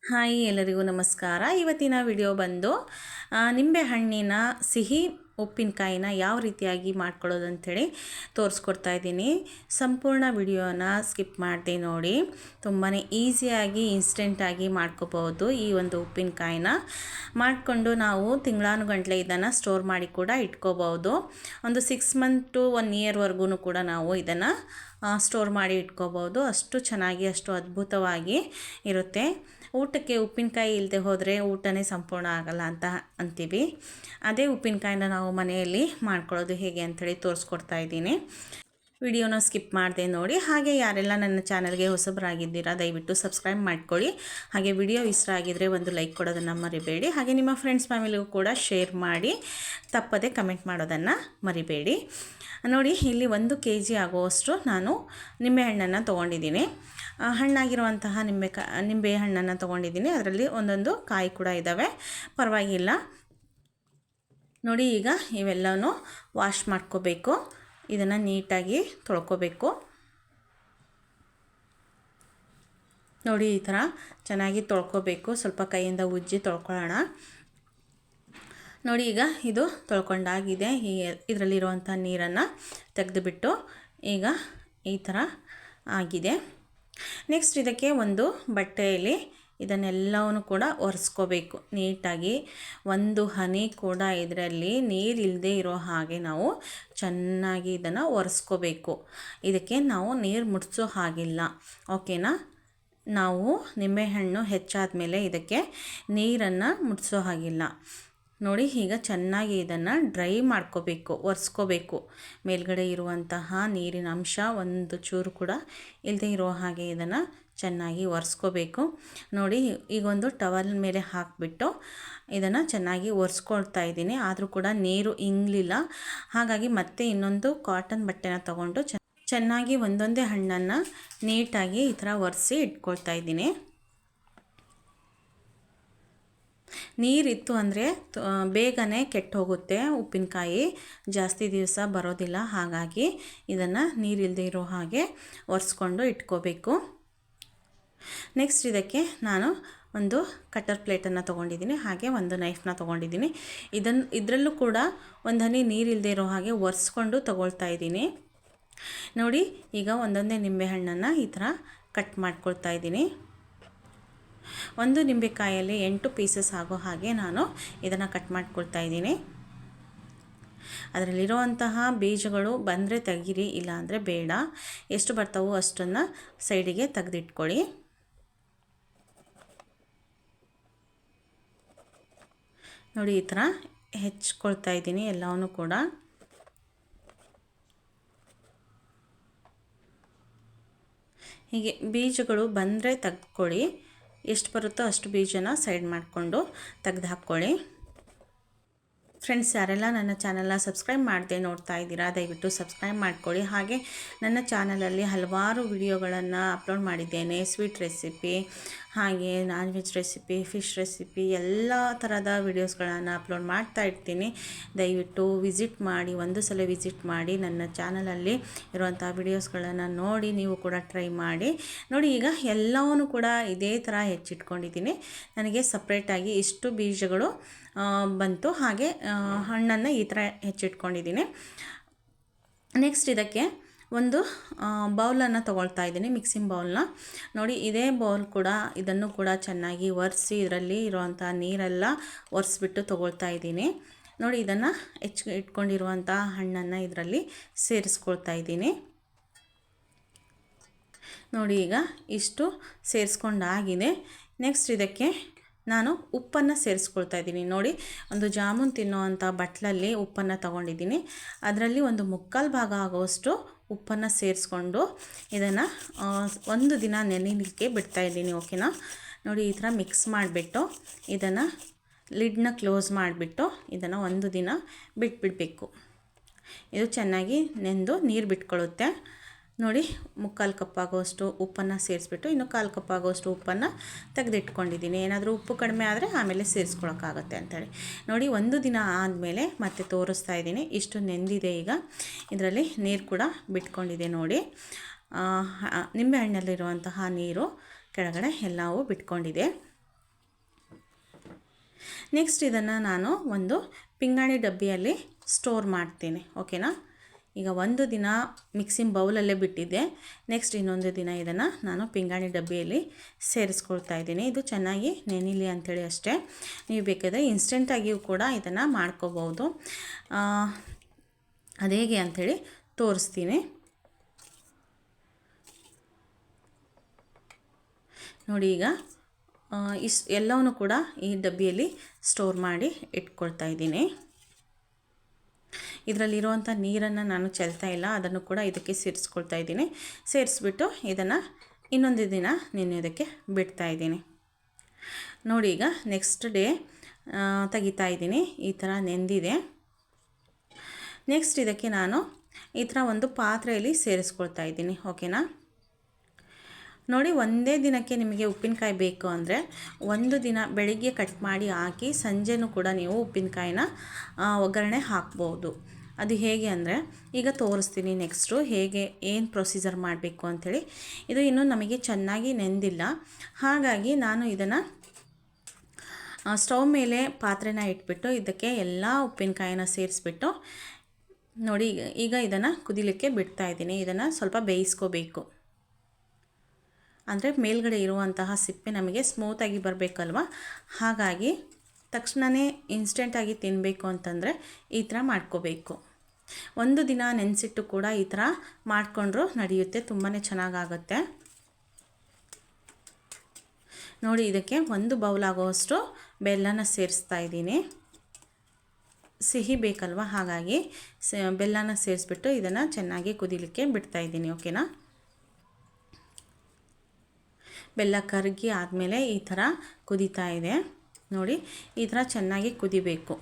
Hi ಎಲ್ಲರಿಗೂ ನಮಸ್ಕಾರ. ಇವತ್ತಿನ ವಿಡಿಯೋ ಬಂದು ನಿಂಬೆಹಣ್ಣಿನ ಸಿಹಿ ಉಪ್ಪಿನಕಾಯಿನ ಯಾವ ರೀತಿಯಾಗಿ ಮಾಡ್ಕೊಳ್ಳೋದು ಅಂಥೇಳಿ ತೋರಿಸ್ಕೊಡ್ತಾ ಇದ್ದೀನಿ. ಸಂಪೂರ್ಣ ವಿಡಿಯೋನ ಸ್ಕಿಪ್ ಮಾಡದೆ ನೋಡಿ. ತುಂಬಾ ಈಸಿಯಾಗಿ ಇನ್ಸ್ಟೆಂಟಾಗಿ ಮಾಡ್ಕೋಬೋದು. ಈ ಒಂದು ಉಪ್ಪಿನಕಾಯಿನ ಮಾಡಿಕೊಂಡು ನಾವು ತಿಂಗಳಾನುಗಂಟ್ಲೆ ಇದನ್ನು ಸ್ಟೋರ್ ಮಾಡಿ ಕೂಡ ಇಟ್ಕೋಬೋದು. ಒಂದು 6 ಮಂತ್ ಟು 1 ಇಯರ್ವರೆಗೂ ಕೂಡ ನಾವು ಇದನ್ನು ಸ್ಟೋರ್ ಮಾಡಿ ಇಟ್ಕೋಬೋದು. ಅಷ್ಟು ಚೆನ್ನಾಗಿ ಅಷ್ಟು ಅದ್ಭುತವಾಗಿ ಇರುತ್ತೆ. ಊಟಕ್ಕೆ ಉಪ್ಪಿನಕಾಯಿ ಇಲ್ಲದೆ ಹೋದರೆ ಊಟನೇ ಸಂಪೂರ್ಣ ಆಗಲ್ಲ ಅಂತ ಅಂತೀವಿ. ಅದೇ ಉಪ್ಪಿನಕಾಯಿನ ನಾವು ಮನೆಯಲ್ಲಿ ಮಾಡ್ಕೊಳ್ಳೋದು ಹೇಗೆ ಅಂಥೇಳಿ ತೋರಿಸ್ಕೊಡ್ತಾ ಇದ್ದೀನಿ. ವಿಡಿಯೋನ ಸ್ಕಿಪ್ ಮಾಡದೆ ನೋಡಿ. ಹಾಗೆ ಯಾರೆಲ್ಲ ನನ್ನ ಚಾನಲ್ಗೆ ಹೊಸಬರಾಗಿದ್ದೀರಾ ದಯವಿಟ್ಟು ಸಬ್ಸ್ಕ್ರೈಬ್ ಮಾಡ್ಕೊಳ್ಳಿ. ಹಾಗೆ ವಿಡಿಯೋ ಇಷ್ಟ ಆಗಿದರೆ ಒಂದು ಲೈಕ್ ಕೊಡೋದನ್ನು ಮರಿಬೇಡಿ. ಹಾಗೆ ನಿಮ್ಮ ಫ್ರೆಂಡ್ಸ್ ಫ್ಯಾಮಿಲಿಗೂ ಕೂಡ ಶೇರ್ ಮಾಡಿ. ತಪ್ಪದೆ ಕಮೆಂಟ್ ಮಾಡೋದನ್ನು ಮರಿಬೇಡಿ. ನೋಡಿ, ಇಲ್ಲಿ 1 kg ಆಗುವಷ್ಟು ನಾನು ನಿಂಬೆಹಣ್ಣನ್ನು ತೊಗೊಂಡಿದ್ದೀನಿ. ಹಣ್ಣಾಗಿರುವಂತಹ ನಿಂಬೆ ಹಣ್ಣನ್ನು ತೊಗೊಂಡಿದ್ದೀನಿ. ಅದರಲ್ಲಿ ಒಂದೊಂದು ಕಾಯಿ ಕೂಡ ಇದ್ದಾವೆ, ಪರವಾಗಿಲ್ಲ. ನೋಡಿ, ಈಗ ಇವೆಲ್ಲನೂ ವಾಶ್ ಮಾಡ್ಕೋಬೇಕು. ಇದನ್ನು ನೀಟಾಗಿ ತೊಳ್ಕೊಬೇಕು. ನೋಡಿ, ಈ ಥರ ಚೆನ್ನಾಗಿ ತೊಳ್ಕೊಬೇಕು. ಸ್ವಲ್ಪ ಕೈಯಿಂದ ಉಜ್ಜಿ ತೊಳ್ಕೊಳ್ಳೋಣ. ನೋಡಿ, ಈಗ ಇದು ತೊಳ್ಕೊಂಡಾಗಿದೆ. ಇದರಲ್ಲಿರುವಂಥ ನೀರನ್ನು ತೆಗೆದುಬಿಟ್ಟು ಈಗ ಈ ಥರ ಆಗಿದೆ. ನೆಕ್ಸ್ಟ್ ಇದಕ್ಕೆ ಒಂದು ಬಟ್ಟೆಯಲ್ಲಿ ಇದನ್ನೆಲ್ಲವನ್ನು ಕೂಡ ಒರೆಸ್ಕೋಬೇಕು ನೀಟಾಗಿ. ಒಂದು ಹನಿ ಕೂಡ ಇದರಲ್ಲಿ ನೀರಿಲ್ಲದೆ ಇರೋ ಹಾಗೆ ನಾವು ಚೆನ್ನಾಗಿ ಇದನ್ನು ಒರೆಸ್ಕೋಬೇಕು. ಇದಕ್ಕೆ ನಾವು ನೀರು ಮುಟ್ಟಿಸೋ ಹಾಗಿಲ್ಲ, ಓಕೆನಾ. ನಾವು ನಿಂಬೆಹಣ್ಣು ಹೆಚ್ಚಾದ ಮೇಲೆ ಇದಕ್ಕೆ ನೀರನ್ನು ಮುಟ್ಟಿಸೋ ಹಾಗಿಲ್ಲ. ನೋಡಿ, ಈಗ ಚೆನ್ನಾಗಿ ಇದನ್ನು ಡ್ರೈ ಮಾಡ್ಕೋಬೇಕು, ಒರೆಸ್ಕೋಬೇಕು. ಮೇಲ್ಗಡೆ ಇರುವಂತಹ ನೀರಿನ ಅಂಶ ಒಂದು ಚೂರು ಕೂಡ ಇಲ್ಲದೆ ಇರೋ ಹಾಗೆ ಇದನ್ನು ಚೆನ್ನಾಗಿ ಒರೆಸ್ಕೋಬೇಕು. ನೋಡಿ, ಈಗ ಒಂದು ಟವಲ್ ಮೇಲೆ ಹಾಕಿಬಿಟ್ಟು ಇದನ್ನು ಚೆನ್ನಾಗಿ ಒರೆಸ್ಕೊಳ್ತಾ ಇದ್ದೀನಿ. ಆದರೂ ಕೂಡ ನೀರು ಇಂಗಲಿಲ್ಲ. ಹಾಗಾಗಿ ಮತ್ತೆ ಇನ್ನೊಂದು ಕಾಟನ್ ಬಟ್ಟೆನ ತೊಗೊಂಡು ಚೆನ್ನಾಗಿ ಒಂದೊಂದೇ ಹಣ್ಣನ್ನು ನೀಟಾಗಿ ಈ ಥರ ಒರೆಸಿ ಇಟ್ಕೊಳ್ತಾ ಇದ್ದೀನಿ. ನೀರಿತ್ತು ಅಂದರೆ ಬೇಗನೆ ಕೆಟ್ಟು ಹೋಗುತ್ತೆ ಉಪ್ಪಿನಕಾಯಿ, ಜಾಸ್ತಿ ದಿವಸ ಬರೋದಿಲ್ಲ. ಹಾಗಾಗಿ ಇದನ್ನು ನೀರಿಲ್ಲದೆ ಇರೋ ಹಾಗೆ ಒರೆಸ್ಕೊಂಡು ಇಟ್ಕೋಬೇಕು. ನೆಕ್ಸ್ಟ್ ಇದಕ್ಕೆ ನಾನು ಒಂದು ಕಟರ್ ಪ್ಲೇಟನ್ನು ತೊಗೊಂಡಿದ್ದೀನಿ. ಹಾಗೆ ಒಂದು ನೈಫ್ನ ತೊಗೊಂಡಿದ್ದೀನಿ. ಇದರಲ್ಲೂ ಕೂಡ ಒಂದು ಹನಿ ನೀರಿಲ್ಲದೆ ಇರೋ ಹಾಗೆ ಒರೆಸ್ಕೊಂಡು ತೊಗೊಳ್ತಾ ಇದ್ದೀನಿ. ನೋಡಿ, ಈಗ ಒಂದೊಂದೇ ನಿಂಬೆಹಣ್ಣನ್ನು ಈ ಥರ ಕಟ್ ಮಾಡ್ಕೊಳ್ತಾ ಇದ್ದೀನಿ. ಒಂದು ನಿಂಬೆಕಾಯಲ್ಲಿ 8 ಪೀಸಸ್ ಆಗೋ ಹಾಗೆ ನಾನು ಇದನ್ನು ಕಟ್ ಮಾಡ್ಕೊಳ್ತಾ ಇದ್ದೀನಿ. ಅದರಲ್ಲಿರುವಂತಹ ಬೀಜಗಳು ಬಂದರೆ ತೆಗೀರಿ, ಇಲ್ಲ ಅಂದರೆ ಬೇಡ. ಎಷ್ಟು ಬರ್ತಾವೋ ಅಷ್ಟನ್ನು ಸೈಡಿಗೆ ತೆಗೆದಿಟ್ಕೊಳ್ಳಿ. ನೋಡಿ, ಈ ಥರ ಹೆಚ್ಕೊಳ್ತಾ ಇದ್ದೀನಿ ಎಲ್ಲವನ್ನೂ ಕೂಡ. ಹೀಗೆ ಬೀಜಗಳು ಬಂದರೆ ತೆಗೆದುಕೊಳ್ಳಿ. ಎಷ್ಟು ಬರುತ್ತೋ ಅಷ್ಟು ಬೀಜನ ಸೈಡ್ ಮಾಡಿಕೊಂಡು ತೆಗೆದು ಹಾಕ್ಕೊಳ್ಳಿ. ಫ್ರೆಂಡ್ಸ್, ಯಾರೆಲ್ಲ ನನ್ನ ಚಾನಲ್ನ ಸಬ್ಸ್ಕ್ರೈಬ್ ಮಾಡದೆ ನೋಡ್ತಾ ಇದ್ದೀರಾ ದಯವಿಟ್ಟು ಸಬ್ಸ್ಕ್ರೈಬ್ ಮಾಡ್ಕೊಳ್ಳಿ. ಹಾಗೆ ನನ್ನ ಚಾನಲಲ್ಲಿ ಹಲವಾರು ವಿಡಿಯೋಗಳನ್ನು ಅಪ್ಲೋಡ್ ಮಾಡಿದ್ದೇನೆ. ಸ್ವೀಟ್ ರೆಸಿಪಿ, ಹಾಗೆ non veg recipe, fish recipe, ಎಲ್ಲ ಥರದ ವಿಡಿಯೋಸ್ಗಳನ್ನು ಅಪ್ಲೋಡ್ ಮಾಡ್ತಾ ಇರ್ತೀನಿ. ದಯವಿಟ್ಟು ವಿಸಿಟ್ ಮಾಡಿ, ಒಂದು ಸಲ ವಿಸಿಟ್ ಮಾಡಿ ನನ್ನ ಚಾನಲಲ್ಲಿ ಇರುವಂಥ ವಿಡಿಯೋಸ್ಗಳನ್ನು ನೋಡಿ ನೀವು ಕೂಡ ಟ್ರೈ ಮಾಡಿ. ನೋಡಿ, ಈಗ ಎಲ್ಲವನ್ನೂ ಕೂಡ ಇದೇ ಥರ ಹೆಚ್ಚಿಟ್ಕೊಂಡಿದ್ದೀನಿ. ನನಗೆ ಸಪ್ರೇಟಾಗಿ ಇಷ್ಟು ಬೀಜಗಳು ಬಂತು. ಹಾಗೆ ಹಣ್ಣನ್ನು ಈ ಥರ ಹೆಚ್ಚಿಟ್ಕೊಂಡಿದ್ದೀನಿ. ನೆಕ್ಸ್ಟ್ ಇದಕ್ಕೆ ಒಂದು ಬೌಲನ್ನು ತೊಗೊಳ್ತಾ ಇದ್ದೀನಿ, ಮಿಕ್ಸಿಂಗ್ ಬೌಲ್ನ. ನೋಡಿ, ಇದೇ ಬೌಲ್ ಕೂಡ ಇದನ್ನು ಕೂಡ ಚೆನ್ನಾಗಿ ಒರೆಸಿ ಇದರಲ್ಲಿ ಇರುವಂಥ ನೀರೆಲ್ಲ ಒರೆಸ್ಬಿಟ್ಟು ತೊಗೊಳ್ತಾ ಇದ್ದೀನಿ. ನೋಡಿ, ಇದನ್ನು ಇಟ್ಕೊಂಡಿರುವಂಥ ಹಣ್ಣನ್ನು ಇದರಲ್ಲಿ ಸೇರಿಸ್ಕೊಳ್ತಾ ಇದ್ದೀನಿ. ನೋಡಿ, ಈಗ ಇಷ್ಟು ಸೇರಿಸ್ಕೊಂಡಾಗಿದೆ. ನೆಕ್ಸ್ಟ್ ಇದಕ್ಕೆ ನಾನು ಉಪ್ಪನ್ನು ಸೇರಿಸ್ಕೊಳ್ತಾ ಇದ್ದೀನಿ. ನೋಡಿ, ಒಂದು ಜಾಮೂನ್ ತಿನ್ನುವಂಥ ಬಟ್ಲಲ್ಲಿ ಉಪ್ಪನ್ನು ತೊಗೊಂಡಿದ್ದೀನಿ. ಅದರಲ್ಲಿ ಒಂದು 3/4 ಭಾಗ ಆಗುವಷ್ಟು ಉಪ್ಪನ್ನು ಸೇರಿಸ್ಕೊಂಡು ಇದನ್ನು 1 ದಿನ ನೆನೆಯಲಿಕ್ಕೆ ಬಿಡ್ತಾಯಿದ್ದೀನಿ, ಓಕೆನಾ. ನೋಡಿ, ಈ ಥರ ಮಿಕ್ಸ್ ಮಾಡಿಬಿಟ್ಟು ಇದನ್ನು ಲಿಡ್ನ ಕ್ಲೋಸ್ ಮಾಡಿಬಿಟ್ಟು ಇದನ್ನು 1 ದಿನ ಬಿಟ್ಬಿಡಬೇಕು. ಇದು ಚೆನ್ನಾಗಿ ನೆಂದು ನೀರು ಬಿಟ್ಕೊಳ್ಳುತ್ತೆ. ನೋಡಿ, 3/4 ಕಪ್ ಆಗೋಷ್ಟು ಉಪ್ಪನ್ನು ಸೇರಿಸ್ಬಿಟ್ಟು ಇನ್ನು 1/4 ಕಪ್ ಆಗೋಷ್ಟು ಉಪ್ಪನ್ನು ತೆಗೆದಿಟ್ಕೊಂಡಿದ್ದೀನಿ. ಏನಾದರೂ ಉಪ್ಪು ಕಡಿಮೆ ಆದರೆ ಆಮೇಲೆ ಸೇರಿಸ್ಕೊಳಕ್ಕಾಗತ್ತೆ ಅಂಥೇಳಿ. ನೋಡಿ, 1 ದಿನ ಆದಮೇಲೆ ಮತ್ತೆ ತೋರಿಸ್ತಾ ಇದ್ದೀನಿ. ಇಷ್ಟು ನೆಂದಿದೆ. ಈಗ ಇದರಲ್ಲಿ ನೀರು ಕೂಡ ಬಿಟ್ಕೊಂಡಿದೆ. ನೋಡಿ, ನಿಂಬೆಹಣ್ಣಲ್ಲಿರುವಂತಹ ನೀರು ಕೆಳಗಡೆ ಎಲ್ಲವೂ ಬಿಟ್ಕೊಂಡಿದೆ. ನೆಕ್ಸ್ಟ್ ಇದನ್ನು ನಾನು ಒಂದು ಪಿಂಗಾಣಿ ಡಬ್ಬಿಯಲ್ಲಿ ಸ್ಟೋರ್ ಮಾಡ್ತೀನಿ, ಓಕೆನಾ. ಈಗ ಒಂದು ದಿನ ಮಿಕ್ಸಿಂಗ್ ಬೌಲಲ್ಲೇ ಬಿಟ್ಟಿದ್ದೆ. ನೆಕ್ಸ್ಟ್ ಇನ್ನೊಂದು ದಿನ ಇದನ್ನು ನಾನು ಪಿಂಗಾಣಿ ಡಬ್ಬಿಯಲ್ಲಿ ಸೇರಿಸ್ಕೊಳ್ತಾ ಇದ್ದೀನಿ. ಇದು ಚೆನ್ನಾಗಿ ನೆನಿಲಿ ಅಂಥೇಳಿ ಅಷ್ಟೇ. ನೀವು ಬೇಕಾದರೆ ಇನ್ಸ್ಟೆಂಟಾಗಿಯೂ ಕೂಡ ಇದನ್ನು ಮಾಡ್ಕೋಬೋದು. ಅದು ಹೇಗೆ ಅಂಥೇಳಿ ತೋರಿಸ್ತೀನಿ ನೋಡಿ. ಈಗ ಎಲ್ಲವನ್ನೂ ಕೂಡ ಈ ಡಬ್ಬಿಯಲ್ಲಿ ಸ್ಟೋರ್ ಮಾಡಿ ಇಟ್ಕೊಳ್ತಾ ಇದ್ದೀನಿ. ಇದರಲ್ಲಿರುವಂಥ ನೀರನ್ನು ನಾನು ಚೆಲ್ತಾ ಇಲ್ಲ, ಅದನ್ನು ಕೂಡ ಇದಕ್ಕೆ ಸೇರಿಸ್ಕೊಳ್ತಾ ಇದ್ದೀನಿ. ಸೇರಿಸ್ಬಿಟ್ಟು ಇದನ್ನು ಇನ್ನೊಂದು ದಿನ ನೆನೆಯೋದಕ್ಕೆ ಬಿಡ್ತಾ ಇದ್ದೀನಿ ನೋಡಿ. ಈಗ ನೆಕ್ಸ್ಟ್ ಡೇ ತೆಗಿತಾ ಇದ್ದೀನಿ. ಈ ಥರ ನೆಂದಿದೆ. ನೆಕ್ಸ್ಟ್ ಇದಕ್ಕೆ ನಾನು ಈ ಥರ ಒಂದು ಪಾತ್ರೆಯಲ್ಲಿ ಸೇರಿಸ್ಕೊಳ್ತಾ ಇದ್ದೀನಿ, ಓಕೆನಾ. ನೋಡಿ, ಒಂದೇ ದಿನಕ್ಕೆ ನಿಮಗೆ ಉಪ್ಪಿನಕಾಯಿ ಬೇಕು ಅಂದರೆ ಒಂದು ದಿನ ಬೆಳಿಗ್ಗೆ ಕಟ್ ಮಾಡಿ ಹಾಕಿ ಸಂಜೆನೂ ಕೂಡ ನೀವು ಉಪ್ಪಿನಕಾಯಿನ ಒಗ್ಗರಣೆ ಹಾಕ್ಬೋದು. ಅದು ಹೇಗೆ ಅಂದರೆ ಈಗ ತೋರಿಸ್ತೀನಿ ನೆಕ್ಸ್ಟು ಹೇಗೆ ಏನು ಪ್ರೊಸೀಜರ್ ಮಾಡಬೇಕು ಅಂಥೇಳಿ. ಇದು ಇನ್ನೂ ನಮಗೆ ಚೆನ್ನಾಗಿ ನೆಂದಿಲ್ಲ, ಹಾಗಾಗಿ ನಾನು ಇದನ್ನು ಸ್ಟವ್ ಮೇಲೆ ಪಾತ್ರೆನ ಇಟ್ಬಿಟ್ಟು ಇದಕ್ಕೆ ಎಲ್ಲ ಉಪ್ಪಿನಕಾಯಿನ ಸೇರಿಸ್ಬಿಟ್ಟು ನೋಡಿ ಈಗ ಇದನ್ನು ಕುದಿಲಿಕ್ಕೆ ಬಿಡ್ತಾ ಇದ್ದೀನಿ. ಇದನ್ನು ಸ್ವಲ್ಪ ಬೇಯಿಸ್ಕೋಬೇಕು, ಅಂದರೆ ಮೇಲ್ಗಡೆ ಇರುವಂತಹ ಸಿಪ್ಪೆ ನಮಗೆ ಸ್ಮೂತಾಗಿ ಬರಬೇಕಲ್ವ. ಹಾಗಾಗಿ ತಕ್ಷಣವೇ ಇನ್ಸ್ಟೆಂಟಾಗಿ ತಿನ್ನಬೇಕು ಅಂತಂದರೆ ಈ ಥರ ಮಾಡ್ಕೋಬೇಕು. ಒಂದು ದಿನ ನೆನೆಸಿಟ್ಟು ಕೂಡ ಈ ಥರ ಮಾಡಿಕೊಂಡ್ರೂ ನಡೆಯುತ್ತೆ, ತುಂಬಾ ಚೆನ್ನಾಗಾಗುತ್ತೆ ನೋಡಿ. ಇದಕ್ಕೆ ಒಂದು ಬೌಲ್ ಆಗೋವಷ್ಟು ಬೆಲ್ಲನ ಸೇರಿಸ್ತಾ ಇದ್ದೀನಿ. ಸಿಹಿ ಬೇಕಲ್ವ, ಹಾಗಾಗಿ ಬೆಲ್ಲನ ಸೇರಿಸ್ಬಿಟ್ಟು ಇದನ್ನು ಚೆನ್ನಾಗಿ ಕುದಿಲಿಕ್ಕೆ ಬಿಡ್ತಾ ಇದ್ದೀನಿ, ಓಕೆನಾ. ಬೆಲ್ಲ ಕರಗಿ ಆದಮೇಲೆ ಈ ಥರ ಕುದೀತಾ ಇದೆ ನೋಡಿ. ಈ ಥರ ಚೆನ್ನಾಗಿ ಕುದಿಬೇಕು.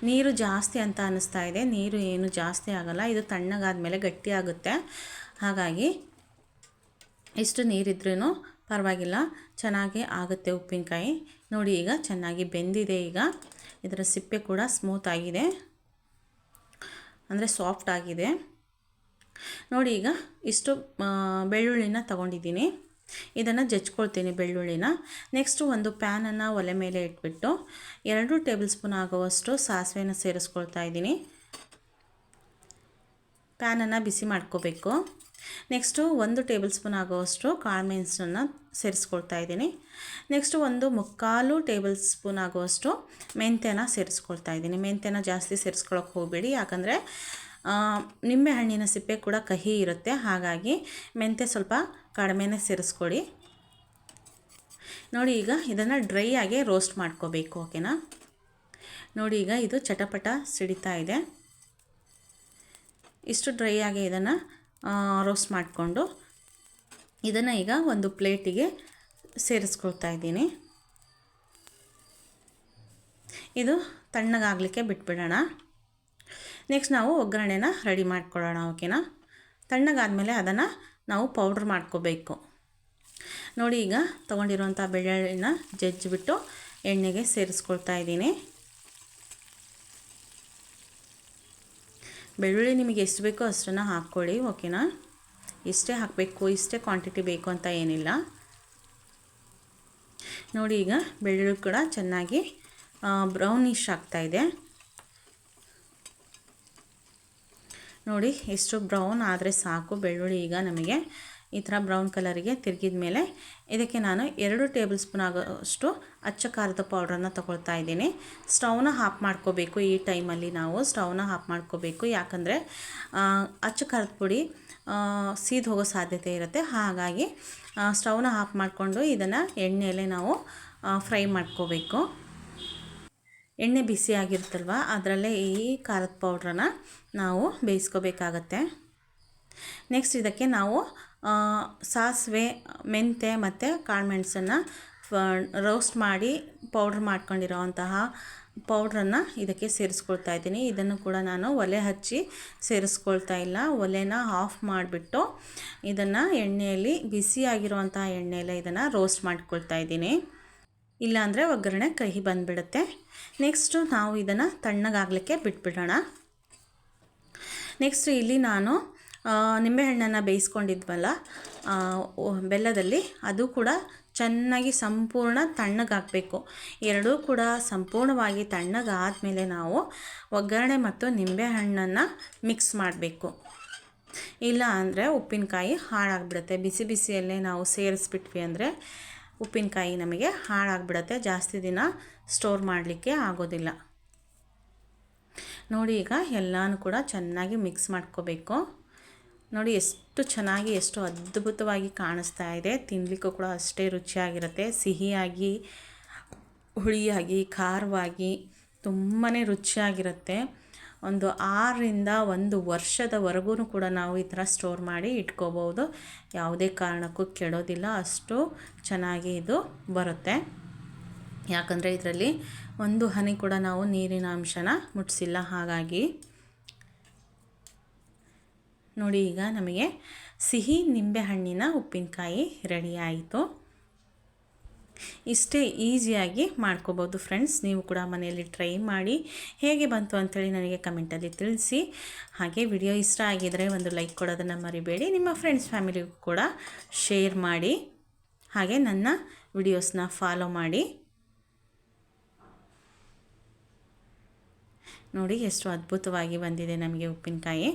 ನೀರು ಜಾಸ್ತಿ ಅಂತ ಅನ್ನಿಸ್ತಾ ಇದೆ, ನೀರು ಏನು ಜಾಸ್ತಿ ಆಗೋಲ್ಲ. ಇದು ತಣ್ಣಗಾದ್ಮೇಲೆ ಗಟ್ಟಿ ಆಗುತ್ತೆ, ಹಾಗಾಗಿ ಇಷ್ಟು ನೀರಿದ್ರೂ ಪರವಾಗಿಲ್ಲ, ಚೆನ್ನಾಗಿ ಆಗುತ್ತೆ ಉಪ್ಪಿನಕಾಯಿ ನೋಡಿ. ಈಗ ಚೆನ್ನಾಗಿ ಬೆಂದಿದೆ. ಈಗ ಇದರ ಸಿಪ್ಪೆ ಕೂಡ ಸ್ಮೂತ್ ಆಗಿದೆ, ಅಂದರೆ ಸಾಫ್ಟ್ ಆಗಿದೆ ನೋಡಿ. ಈಗ ಇಷ್ಟು ಬೆಳ್ಳುಳ್ಳಿನ ತಗೊಂಡಿದ್ದೀನಿ, ಇದನ್ನು ಜಜ್ಕೊಳ್ತೀನಿ ಬೆಳ್ಳುಳ್ಳಿನ. ನೆಕ್ಸ್ಟು ಒಂದು ಪ್ಯಾನನ್ನು ಒಲೆ ಮೇಲೆ ಇಟ್ಬಿಟ್ಟು 2 ಟೇಬಲ್ ಸ್ಪೂನ್ ಆಗುವಷ್ಟು ಸಾಸಿವೆನ ಸೇರಿಸ್ಕೊಳ್ತಾ ಇದ್ದೀನಿ. ಪ್ಯಾನನ್ನು ಬಿಸಿ ಮಾಡ್ಕೋಬೇಕು. ನೆಕ್ಸ್ಟು 1 ಟೇಬಲ್ ಸ್ಪೂನ್ ಆಗುವಷ್ಟು ಕಾಳುಮೆಣಸನ್ನು ಸೇರಿಸ್ಕೊಳ್ತಾ ಇದ್ದೀನಿ. ನೆಕ್ಸ್ಟು 1/4 ಟೇಬಲ್ ಸ್ಪೂನ್ ಆಗುವಷ್ಟು ಮೆಂತ್ಯನ ಸೇರಿಸ್ಕೊಳ್ತಾ ಇದ್ದೀನಿ. ಮೆಂತ್ಯನ ಜಾಸ್ತಿ ಸೇರಿಸ್ಕೊಳ್ಳೋಕೆ ಹೋಗಬೇಡಿ, ಯಾಕಂದರೆ ನಿಂಬೆಹಣ್ಣಿನ ಸಿಪ್ಪೆ ಕೂಡ ಕಹಿ ಇರುತ್ತೆ, ಹಾಗಾಗಿ ಮೆಂತ್ಯ ಸ್ವಲ್ಪ ಕಡಿಮೆನೇ ಸೇರಿಸ್ಕೊಳ್ಳಿ ನೋಡಿ. ಈಗ ಇದನ್ನು ಡ್ರೈ ಆಗಿ ರೋಸ್ಟ್ ಮಾಡ್ಕೋಬೇಕು, ಓಕೆನಾ. ನೋಡಿ ಈಗ ಇದು ಚಟಪಟ ಸಿಡಿತಾ ಇದೆ. ಇಷ್ಟು ಡ್ರೈ ಆಗಿ ಇದನ್ನು ರೋಸ್ಟ್ ಮಾಡಿಕೊಂಡು ಇದನ್ನು ಈಗ ಒಂದು ಪ್ಲೇಟಿಗೆ ಸೇರಿಸ್ಕೊಳ್ತಾ ಇದ್ದೀನಿ. ಇದು ತಣ್ಣಗಾಗಲಿಕ್ಕೆ ಬಿಟ್ಬಿಡೋಣ. ನೆಕ್ಸ್ಟ್ ನಾವು ಒಗ್ಗರಣೆನ ರೆಡಿ ಮಾಡ್ಕೊಳ್ಳೋಣ, ಓಕೆನಾ. ತಣ್ಣಗಾದಮೇಲೆ ಅದನ್ನು ನಾವು ಪೌಡ್ರ್ ಮಾಡ್ಕೋಬೇಕು ನೋಡಿ. ಈಗ ತೊಗೊಂಡಿರುವಂಥ ಬೆಳ್ಳುಳ್ಳಿನ ಜಜ್ಜಿಬಿಟ್ಟು ಎಣ್ಣೆಗೆ ಸೇರಿಸ್ಕೊಳ್ತಾ ಇದ್ದೀನಿ. ಬೆಳ್ಳುಳ್ಳಿ ನಿಮಗೆ ಎಷ್ಟು ಬೇಕೋ ಅಷ್ಟನ್ನು ಹಾಕ್ಕೊಳ್ಳಿ, ಓಕೆನಾ. ಇಷ್ಟೇ ಹಾಕಬೇಕು, ಇಷ್ಟೇ ಕ್ವಾಂಟಿಟಿ ಬೇಕು ಅಂತ ಏನಿಲ್ಲ ನೋಡಿ. ಈಗ ಬೆಳ್ಳುಳ್ಳಿ ಕೂಡ ಚೆನ್ನಾಗಿ ಬ್ರೌನಿಶ್ ಆಗ್ತಾಯಿದೆ ನೋಡಿ. ಎಷ್ಟು ಬ್ರೌನ್ ಆದರೆ ಸಾಕು ಬೆಳ್ಳುಳ್ಳಿ. ಈಗ ನಮಗೆ ಈ ಥರ ಬ್ರೌನ್ ಕಲರಿಗೆ ತಿರುಗಿದ ಮೇಲೆ ಇದಕ್ಕೆ ನಾನು 2 ಟೇಬಲ್ ಸ್ಪೂನ್ ಆಗೋಷ್ಟು ಅಚ್ಚ ಖಾರದ ಪೌಡ್ರನ್ನು ತೊಗೊಳ್ತಾ ಇದ್ದೀನಿ. ಸ್ಟವ್ನ ಆಫ್ ಮಾಡ್ಕೋಬೇಕು. ಈ ಟೈಮಲ್ಲಿ ನಾವು ಸ್ಟವ್ನ ಆಫ್ ಮಾಡ್ಕೋಬೇಕು, ಯಾಕಂದರೆ ಅಚ್ಚ ಖಾರದ ಪುಡಿ ಸೀದು ಹೋಗೋ ಸಾಧ್ಯತೆ ಇರುತ್ತೆ. ಹಾಗಾಗಿ ಸ್ಟವ್ನ ಆಫ್ ಮಾಡಿಕೊಂಡು ಇದನ್ನು ಎಣ್ಣೆಯಲ್ಲೇ ನಾವು ಫ್ರೈ ಮಾಡ್ಕೋಬೇಕು. ಎಣ್ಣೆ ಬಿಸಿ ಆಗಿರುತ್ತಲ್ವ, ಅದರಲ್ಲೇ ಈ ಖಾರದ ಪೌಡ್ರನ್ನ ನಾವು ಬೇಯಿಸ್ಕೋಬೇಕಾಗತ್ತೆ. ನೆಕ್ಸ್ಟ್ ಇದಕ್ಕೆ ನಾವು ಸಾಸಿವೆ, ಮೆಂತ್ಯ ಮತ್ತು ಕಾಳುಮೆಣಸನ್ನು ರೋಸ್ಟ್ ಮಾಡಿ ಪೌಡ್ರ್ ಮಾಡ್ಕೊಂಡಿರೋವಂತಹ ಪೌಡ್ರನ್ನು ಇದಕ್ಕೆ ಸೇರಿಸ್ಕೊಳ್ತಾ ಇದ್ದೀನಿ. ಇದನ್ನು ಕೂಡ ನಾನು ಒಲೆ ಹಚ್ಚಿ ಸೇರಿಸ್ಕೊಳ್ತಾ ಇಲ್ಲ, ಒಲೆನ ಆಫ್ ಮಾಡಿಬಿಟ್ಟು ಇದನ್ನು ಎಣ್ಣೆಯಲ್ಲಿ ಬಿಸಿಯಾಗಿರುವಂತಹ ಎಣ್ಣೆಯಲ್ಲೇ ಇದನ್ನು ರೋಸ್ಟ್ ಮಾಡ್ಕೊಳ್ತಾ ಇದ್ದೀನಿ. ಇಲ್ಲಾಂದರೆ ಒಗ್ಗರಣೆ ಕಹಿ ಬಂದುಬಿಡುತ್ತೆ. ನೆಕ್ಸ್ಟು ನಾವು ಇದನ್ನು ತಣ್ಣಗಾಗಲಿಕ್ಕೆ ಬಿಟ್ಬಿಡೋಣ. ನೆಕ್ಸ್ಟ್ ಇಲ್ಲಿ ನಾನು ನಿಂಬೆಹಣ್ಣನ್ನು ಬೇಯಿಸ್ಕೊಂಡಿದ್ವಲ್ಲ ಬೆಲ್ಲದಲ್ಲಿ, ಅದು ಕೂಡ ಚೆನ್ನಾಗಿ ಸಂಪೂರ್ಣ ತಣ್ಣಗಾಗಬೇಕು. ಎರಡೂ ಕೂಡ ಸಂಪೂರ್ಣವಾಗಿ ತಣ್ಣಗಾದಮೇಲೆ ನಾವು ಒಗ್ಗರಣೆ ಮತ್ತು ನಿಂಬೆಹಣ್ಣನ್ನು ಮಿಕ್ಸ್ ಮಾಡಬೇಕು. ಇಲ್ಲ ಅಂದರೆ ಉಪ್ಪಿನಕಾಯಿ ಹಾಳಾಗಿಬಿಡುತ್ತೆ. ಬಿಸಿ ಬಿಸಿಯಲ್ಲೇ ನಾವು ಸೇರಿಸ್ಬಿಟ್ವಿ ಅಂದರೆ ಉಪ್ಪಿನಕಾಯಿ ನಮಗೆ ಹಾಳಾಗಿಬಿಡುತ್ತೆ, ಜಾಸ್ತಿ ದಿನ ಸ್ಟೋರ್ ಮಾಡಲಿಕ್ಕೆ ಆಗೋದಿಲ್ಲ. ನೋಡಿ, ಈಗ ಎಲ್ಲನೂ ಕೂಡ ಚೆನ್ನಾಗಿ ಮಿಕ್ಸ್ ಮಾಡ್ಕೋಬೇಕು. ನೋಡಿ ಎಷ್ಟು ಚೆನ್ನಾಗಿ, ಎಷ್ಟು ಅದ್ಭುತವಾಗಿ ಕಾಣಿಸ್ತಾ ಇದೆ. ತಿನ್ನಲಿಕ್ಕೂ ಕೂಡ ಅಷ್ಟೇ ರುಚಿಯಾಗಿರುತ್ತೆ. ಸಿಹಿಯಾಗಿ, ಹುಳಿಯಾಗಿ, ಖಾರವಾಗಿ ತುಂಬಾ ರುಚಿಯಾಗಿರುತ್ತೆ. ಒಂದು 6ರಿಂದ 1 ವರ್ಷದವರೆಗೂ ಕೂಡ ನಾವು ಈ ಥರ ಸ್ಟೋರ್ ಮಾಡಿ ಇಟ್ಕೋಬೋದು. ಯಾವುದೇ ಕಾರಣಕ್ಕೂ ಕೆಡೋದಿಲ್ಲ, ಅಷ್ಟು ಚೆನ್ನಾಗಿ ಇದು ಬರುತ್ತೆ. ಯಾಕಂದರೆ ಇದರಲ್ಲಿ ಒಂದು ಹನಿ ಕೂಡ ನಾವು ನೀರಿನ ಅಂಶನ ಮುಟ್ಟಿಸಿಲ್ಲ. ಹಾಗಾಗಿ ನೋಡಿ, ಈಗ ನಮಗೆ ಸಿಹಿ ನಿಂಬೆಹಣ್ಣಿನ ಉಪ್ಪಿನಕಾಯಿ ರೆಡಿ ಆಯಿತು. ಇಷ್ಟೇ ಈಸಿಯಾಗಿ ಮಾಡ್ಕೋಬೋದು ಫ್ರೆಂಡ್ಸ್. ನೀವು ಕೂಡ ಮನೆಯಲ್ಲಿ ಟ್ರೈ ಮಾಡಿ ಹೇಗೆ ಬಂತು ಅಂಥೇಳಿ ನನಗೆ ಕಮೆಂಟಲ್ಲಿ ತಿಳಿಸಿ. ಹಾಗೆ ವಿಡಿಯೋ ಇಷ್ಟ ಆಗಿದರೆ ಒಂದು ಲೈಕ್ ಕೊಡೋದನ್ನು ಮರಿಬೇಡಿ. ನಿಮ್ಮ ಫ್ರೆಂಡ್ಸ್ ಫ್ಯಾಮಿಲಿಗೂ ಕೂಡ ಶೇರ್ ಮಾಡಿ. ಹಾಗೆ ನನ್ನ ವಿಡಿಯೋಸ್ನ ಫಾಲೋ ಮಾಡಿ. ನೋಡಿ ಎಷ್ಟು ಅದ್ಭುತವಾಗಿ ಬಂದಿದೆ ನಮಗೆ ಉಪ್ಪಿನಕಾಯಿ.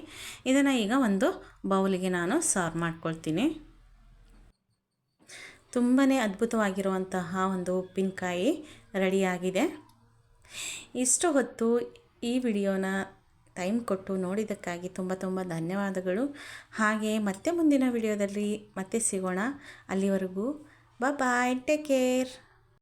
ಇದನ್ನು ಈಗ ಒಂದು ಬೌಲಿಗೆ ನಾನು ಸರ್ವ್ ಮಾಡ್ಕೊಳ್ತೀನಿ. ತುಂಬಾ ಅದ್ಭುತವಾಗಿರುವಂತಹ ಒಂದು ಉಪ್ಪಿನಕಾಯಿ ರೆಡಿಯಾಗಿದೆ. ಇಷ್ಟು ಹೊತ್ತು ಈ ವಿಡಿಯೋನ ಟೈಮ್ ಕೊಟ್ಟು ನೋಡಿದ್ದಕ್ಕಾಗಿ ತುಂಬ ತುಂಬ ಧನ್ಯವಾದಗಳು. ಹಾಗೆ ಮತ್ತೆ ಮುಂದಿನ ವಿಡಿಯೋದಲ್ಲಿ ಮತ್ತೆ ಸಿಗೋಣ. ಅಲ್ಲಿವರೆಗೂ ಬಾಯ್, ಟೇಕ್ ಕೇರ್.